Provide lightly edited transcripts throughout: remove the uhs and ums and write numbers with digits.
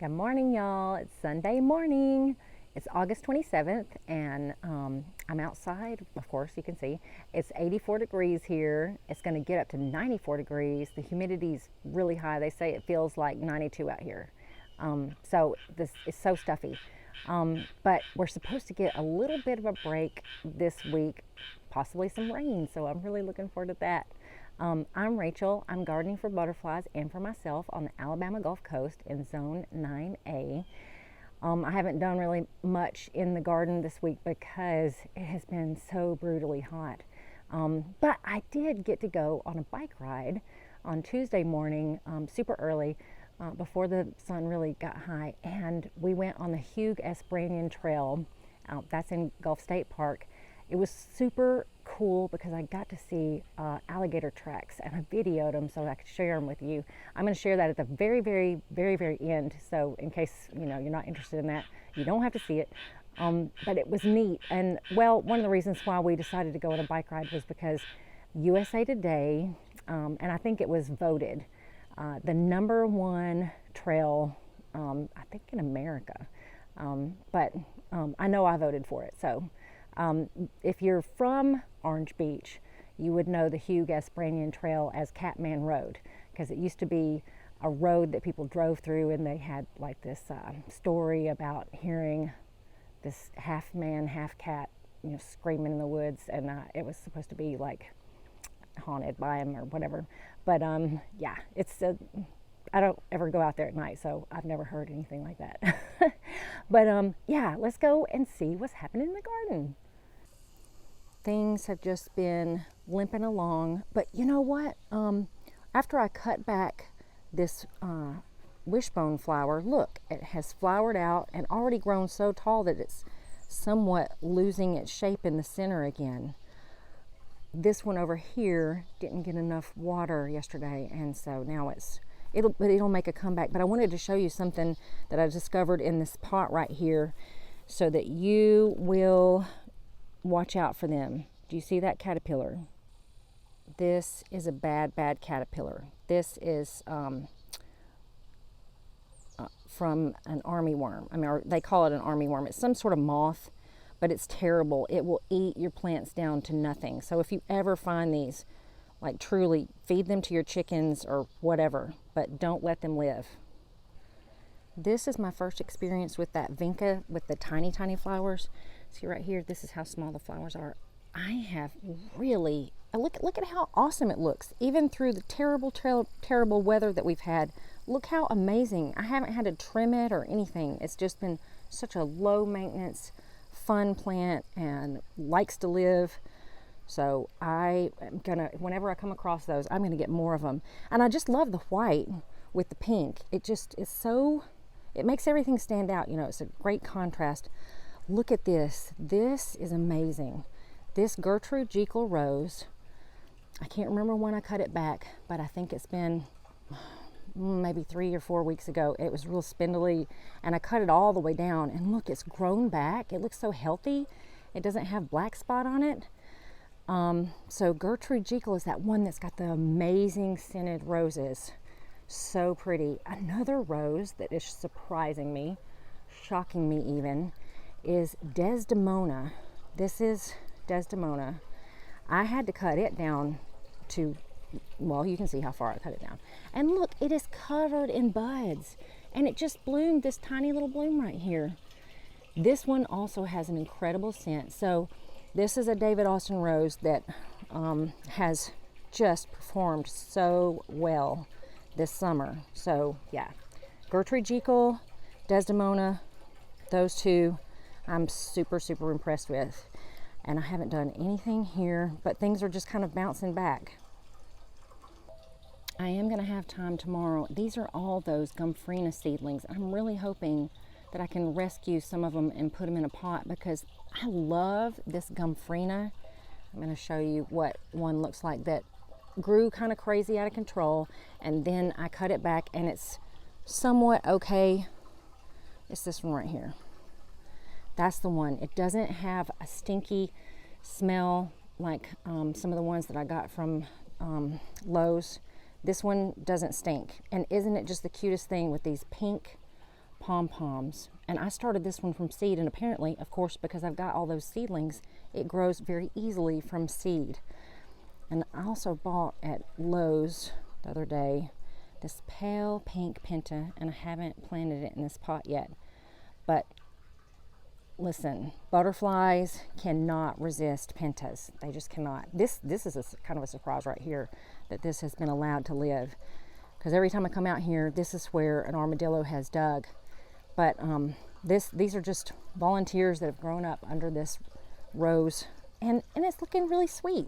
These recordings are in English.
Good morning, y'all. It's Sunday morning. It's August 27th, and I'm outside. Of course, you can see it's 84 degrees here. It's going to get up to 94 degrees. The humidity's really high. They say it feels like 92 out here. So this is so stuffy. But we're supposed to get a little bit of a break this week, possibly some rain. So I'm really looking forward to that. I'm Rachel. I'm gardening for butterflies and for myself on the Alabama Gulf Coast in Zone 9A. I haven't done really much in the garden this week because it has been so brutally hot. But I did get to go on a bike ride on Tuesday morning, super early, before the sun really got high. And we went on the Hugh S. Brannion Trail. That's in Gulf State Park. It was super cool because I got to see alligator tracks, and I videoed them so I could share them with you. I'm going to share that at the very, very, very, very end. So in case you're not interested in that, you don't have to see it. But it was neat. And well, one of the reasons why we decided to go on a bike ride was because USA Today, and I think it was voted the #1 trail, I think in America. But I know I voted for it. So if you're from Orange Beach, you would know the Hugh S. Brannion Trail as Catman Road, because it used to be a road that people drove through, and they had like this story about hearing this half man, half cat, screaming in the woods, and it was supposed to be like haunted by him or whatever. But yeah, I don't ever go out there at night, so I've never heard anything like that. But yeah, let's go and see what's happening in the garden. Things have just been limping along, but you know what? After I cut back this wishbone flower, look, it has flowered out and already grown so tall that it's somewhat losing its shape in the center again. This one over here didn't get enough water yesterday, and so now it'll make a comeback. But I wanted to show you something that I discovered in this pot right here so that you will watch out for them. Do you see that caterpillar? This is a bad caterpillar. This is from an armyworm. I mean, or they call it an armyworm. It's some sort of moth, but it's terrible. It will eat your plants down to nothing. So if you ever find these, like, truly feed them to your chickens or whatever, but don't let them live. This is my first experience with that vinca with the tiny flowers. See right here, this is how small the flowers are. I have really, look at how awesome it looks. Even through the terrible weather that we've had, look how amazing. I haven't had to trim it or anything. It's just been such a low maintenance, fun plant and likes to live. So I am gonna, whenever I come across those, I'm gonna get more of them. And I just love the white with the pink. It just is so, it makes everything stand out. It's a great contrast. Look at this. This is amazing. This Gertrude Jekyll rose, I can't remember when I cut it back, but I think it's been maybe 3 or 4 weeks ago. It was real spindly, and I cut it all the way down, and look, it's grown back. It looks so healthy. It doesn't have black spot on it. So Gertrude Jekyll is that one that's got the amazing scented roses. So pretty. Another rose that is surprising me, shocking me even, is Desdemona. This is Desdemona. I had to cut it down to, well, you can see how far I cut it down. And look, it is covered in buds, and it just bloomed this tiny little bloom right here. This one also has an incredible scent. So this is a David Austin rose that has just performed so well this summer. So yeah, Gertrude Jekyll, Desdemona, those two I'm super impressed with. And I haven't done anything here, but things are just kind of bouncing back. I am gonna have time tomorrow. These are all those Gomphrena seedlings. I'm really hoping that I can rescue some of them and put them in a pot, because I love this Gomphrena. I'm gonna show you what one looks like that grew kind of crazy out of control, and then I cut it back and it's somewhat okay. It's this one right here. That's the one. It doesn't have a stinky smell like some of the ones that I got from Lowe's. This one doesn't stink. And isn't it just the cutest thing with these pink pom-poms, and I started this one from seed, and apparently, of course, because I've got all those seedlings, it grows very easily from seed. And I also bought at Lowe's the other day this pale pink penta, and I haven't planted it in this pot yet. But listen, butterflies cannot resist pentas. They just cannot. This is kind of a surprise right here that this has been allowed to live. Because every time I come out here, this is where an armadillo has dug. But these are just volunteers that have grown up under this rose, and it's looking really sweet.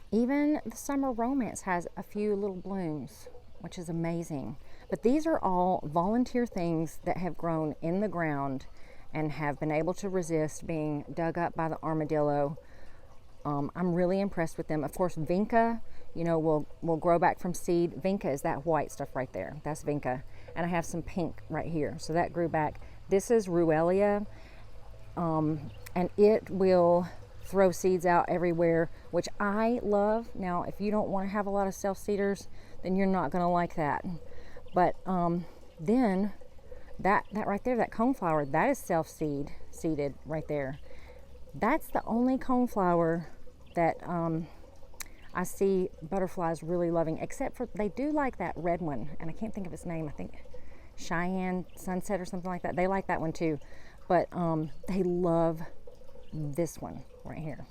Even the summer romance has a few little blooms, which is amazing. But these are all volunteer things that have grown in the ground and have been able to resist being dug up by the armadillo. I'm really impressed with them. Of course, vinca, you know, will grow back from seed. Vinca is that white stuff right there. That's vinca. And I have some pink right here. So that grew back. This is Ruellia, and it will throw seeds out everywhere, which I love. Now, if you don't want to have a lot of self-seeders, then you're not going to like that. But then that right there, that coneflower, that is self-seeded right there. That's the only coneflower that I see butterflies really loving, except for they do like that red one, and I can't think of its name. I think Cheyenne Sunset or something like that. They like that one too, but they love this one right here.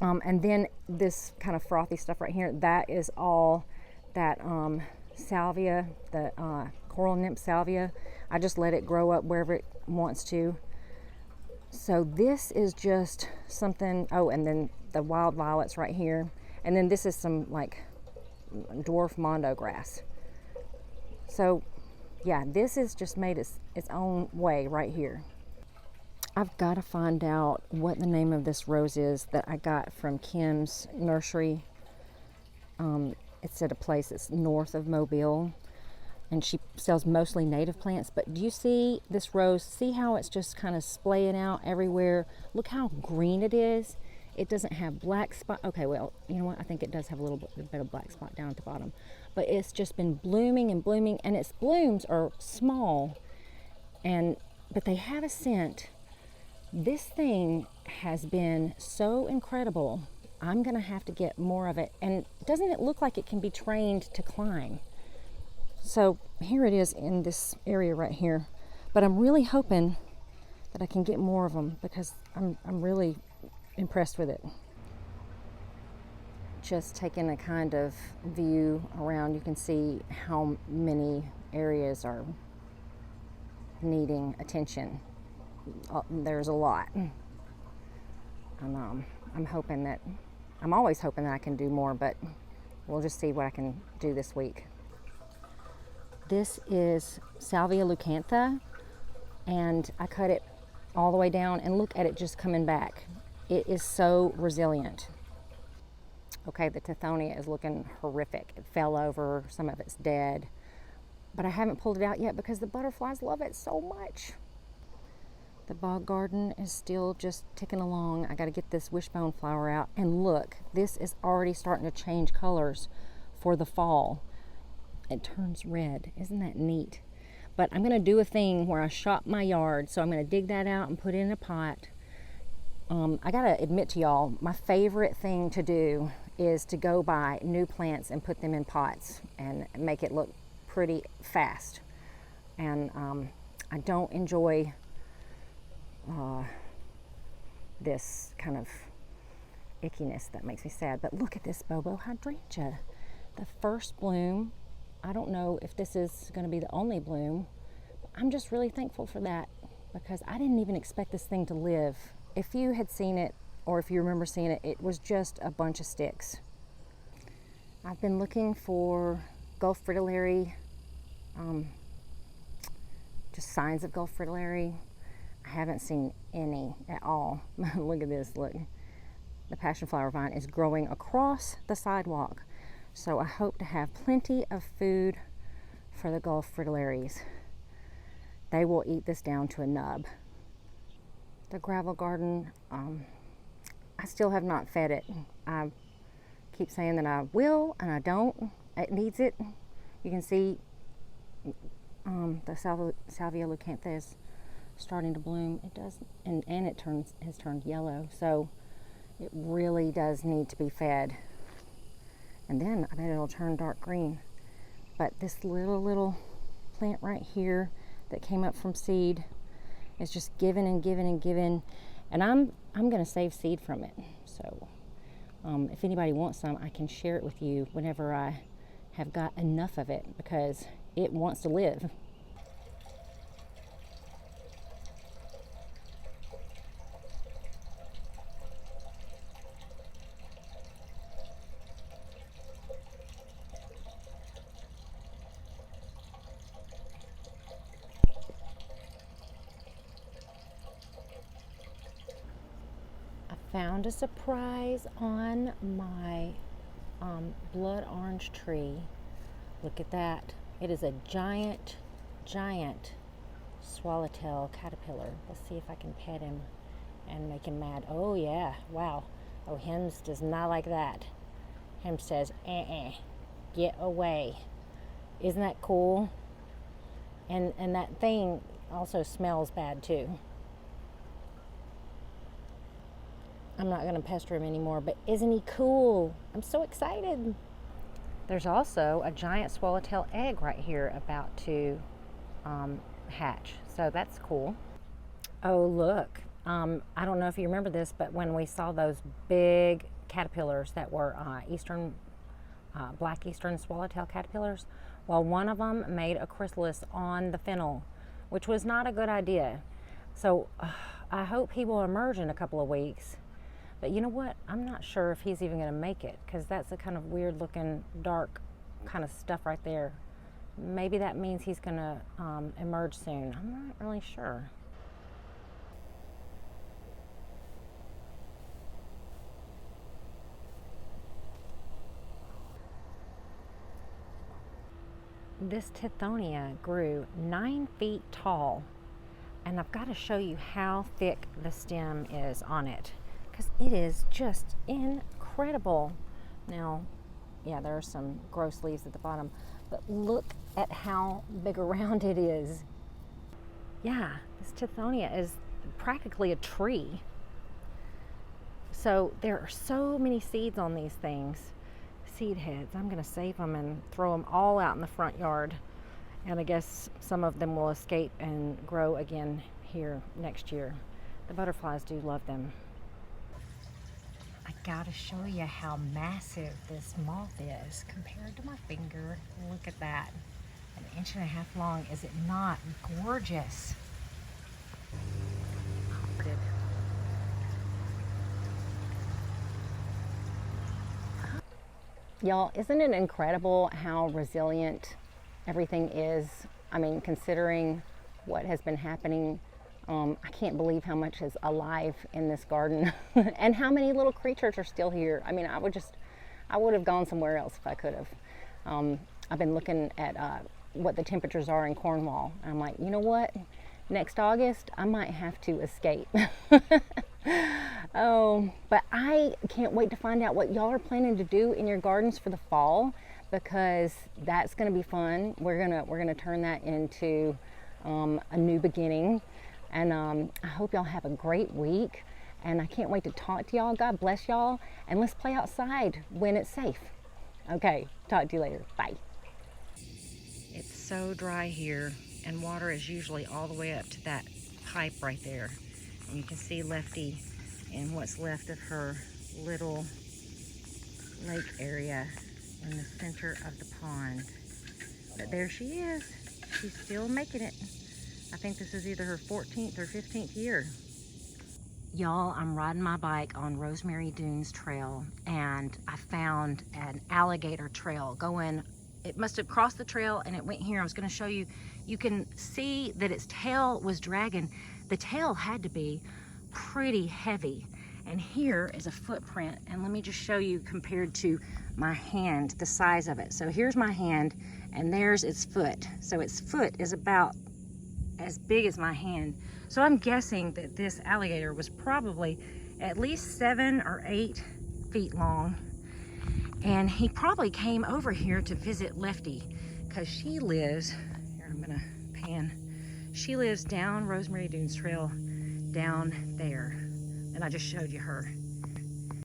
And then this kind of frothy stuff right here, that is all that salvia, the coral nymph salvia. I just let it grow up wherever it wants to. So this is just something. Oh, and then the wild violets right here, and then this is some like dwarf mondo grass. So yeah, this is just made its own way right here. I've got to find out what the name of this rose is that I got from Kim's nursery. It's at a place that's north of Mobile, and she sells mostly native plants. But do you see this rose? See how it's just kind of splaying out everywhere? Look how green it is. It doesn't have black spot. Okay, well, you know what? I think it does have a little bit of black spot down at the bottom. But it's just been blooming and blooming, and its blooms are small, but they have a scent. This thing has been so incredible. I'm gonna have to get more of it. And doesn't it look like it can be trained to climb? So here it is in this area right here. But I'm really hoping that I can get more of them, because I'm really impressed with it. Just taking a kind of view around, you can see how many areas are needing attention. There's a lot. And I'm always hoping that I can do more, but we'll just see what I can do this week. This is Salvia leucantha, and I cut it all the way down, and look at it just coming back. It is so resilient. Okay, the Tithonia is looking horrific. It fell over, some of it's dead, but I haven't pulled it out yet because the butterflies love it so much. The bog garden is still just ticking along. I got to get this wishbone flower out, and look, this is already starting to change colors for the fall. It turns red. Isn't that neat? But I'm going to do a thing where I shop my yard, so I'm going to dig that out and put it in a pot. I got to admit to y'all, my favorite thing to do is to go buy new plants and put them in pots and make it look pretty fast. And I don't enjoy this kind of ickiness that makes me sad. But look at this Bobo hydrangea. The first bloom. I don't know if this is going to be the only bloom. I'm just really thankful for that, because I didn't even expect this thing to live. If you had seen it, or if you remember seeing it, it was just a bunch of sticks. I've been looking for Gulf fritillary, just signs of Gulf fritillary. I haven't seen any at all. Look at this, look. The passion flower vine is growing across the sidewalk. So I hope to have plenty of food for the Gulf fritillaries. They will eat this down to a nub. The gravel garden, I still have not fed it. I keep saying that I will, and I don't. It needs it. You can see the Salvia leucantha is starting to bloom. It does, and it has turned yellow, so it really does need to be fed. And then I bet it'll turn dark green. But this little plant right here that came up from seed is just giving and giving and giving, and I'm gonna save seed from it. So if anybody wants some, I can share it with you whenever I have got enough of it, because it wants to live. Found a surprise on my blood orange tree. Look at that. It is a giant swallowtail caterpillar. Let's see if I can pet him and make him mad. Oh yeah, wow. Oh, Hems does not like that. Hems says, get away. Isn't that cool? And that thing also smells bad too. I'm not going to pester him anymore, but isn't he cool? I'm so excited. There's also a giant swallowtail egg right here about to hatch, so that's cool. Oh, look. I don't know if you remember this, but when we saw those big caterpillars that were black eastern swallowtail caterpillars, well, one of them made a chrysalis on the fennel, which was not a good idea. So I hope he will emerge in a couple of weeks. But you know what? I'm not sure if he's even going to make it, because that's a kind of weird looking dark kind of stuff right there. Maybe that means he's going to emerge soon. I'm not really sure. This Tithonia grew 9 feet tall, and I've got to show you how thick the stem is on it, because it is just incredible. Now, yeah, there are some gross leaves at the bottom, but look at how big around it is. Yeah, this Tithonia is practically a tree. So there are so many seeds on these things, seed heads. I'm going to save them and throw them all out in the front yard. And I guess some of them will escape and grow again here next year. The butterflies do love them. I gotta show you how massive this moth is compared to my finger. Look at that. 1.5 inches long. Is it not gorgeous? Y'all, isn't it incredible how resilient everything is? I mean, considering what has been happening, I can't believe how much is alive in this garden and how many little creatures are still here. I mean, I would have gone somewhere else if I could have. I've been looking at what the temperatures are in Cornwall. And I'm like, you know what? Next August, I might have to escape. Oh, but I can't wait to find out what y'all are planning to do in your gardens for the fall, because that's going to be fun. We're gonna turn that into a new beginning. And I hope y'all have a great week, and I can't wait to talk to y'all. God bless y'all, and let's play outside when it's safe. Okay, talk to you later. Bye. It's so dry here, and water is usually all the way up to that pipe right there. And you can see Lefty in what's left of her little lake area in the center of the pond. But there she is. She's still making it. I think this is either her 14th or 15th year. Y'all, I'm riding my bike on Rosemary Dunes Trail, and I found an alligator trail going. It must have crossed the trail and it went here. I was going to show you. You can see that its tail was dragging. The tail had to be pretty heavy. And here is a footprint. And let me just show you compared to my hand, the size of it. So here's my hand, and there's its foot. So its foot is about as big as my hand. So I'm guessing that this alligator was probably at least 7 or 8 feet long. And he probably came over here to visit Lefty, because she lives, here, I'm gonna hand. She lives down Rosemary Dunes Trail down there. And I just showed you her.